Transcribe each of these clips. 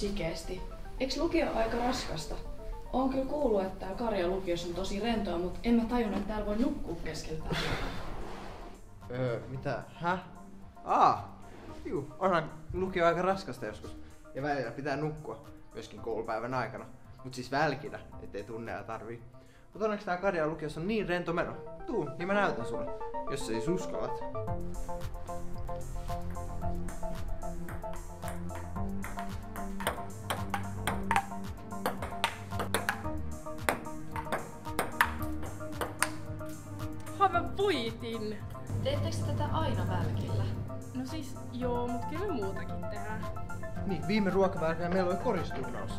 sikeesti. Eiks lukio aika raskasta? Oon kyllä kuullut, että Karjan lukiossa on tosi rentoa, mutta en mä tajunnut, että täällä voi nukkua keskellä päivää. Mitä? Häh? Juu, onhan lukio aika raskasta joskus. Ja välillä pitää nukkua, myöskin koulupäivän aikana. Mut siis välkillä, ettei tunneja tarvii. Mut onneksi tää Karjan lukiossa on niin rento meno. Tuu, niin mä näytän sulle, jos sä siis uskallat. Mä voitin! Teettekö tätä aina välkillä? No siis joo, mut kyllä me muutakin tehdään. Niin, viime ruokavälkillä meillä oli koristurnaus.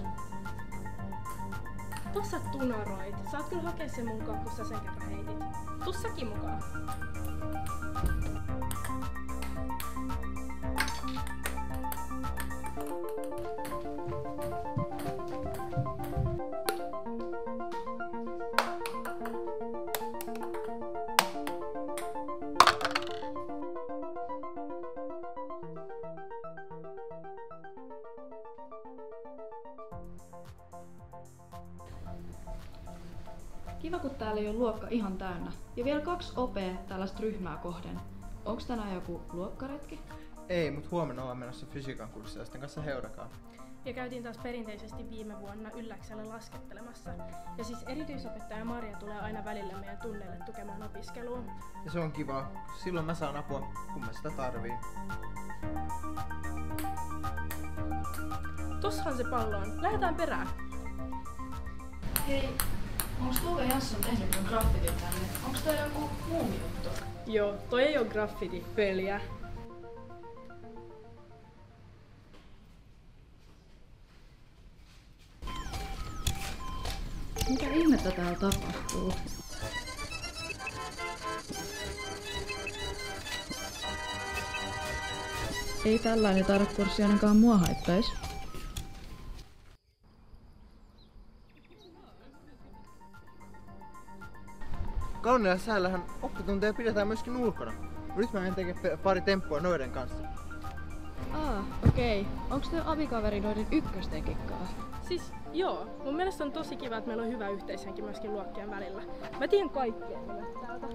Tossa tunaroit. Saat kyllä hakea sen mukaan, kun sä sen kerran heitit. Tuu säkin mukaan. Kiva, kun täällä ei ole luokka ihan täynnä. Ja vielä 2 opea tällaista ryhmää kohden. Onks tänään joku luokkaretki? Ei, mut huomenna ollaan menossa fysiikan kurssilaisten kanssa Heurakaan. Ja käytiin taas perinteisesti viime vuonna Ylläksellä laskettelemassa. Ja siis erityisopettaja Marja tulee aina välillä meidän tunneille tukemaan opiskeluun. Ja se on kiva. Silloin mä saan apua, kun mä sitä tarviin. Tossahan se pallo on. Lähdetään perään. Hei, onks Tuve Jansson tehnyt mun graffitin tänne? Onks tää joku muu juttu? Joo, toi ei oo graffiti, peliä. Mitä ihmettä täällä tapahtuu? Ei tällainen tarkkurssi ainakaan mua haittais. Kauniilla säällähän oppitunteja pidetään myöskin ulkona. Nyt mä en teke pari temppua noiden kanssa. Okei. Onks tää avikaveri noiden ykkösten kikkaa? Siis joo, mun mielestä on tosi kiva, että meillä on hyvä yhteishenki myöskin luokkien välillä. Mä tiedän kaikkea täältä.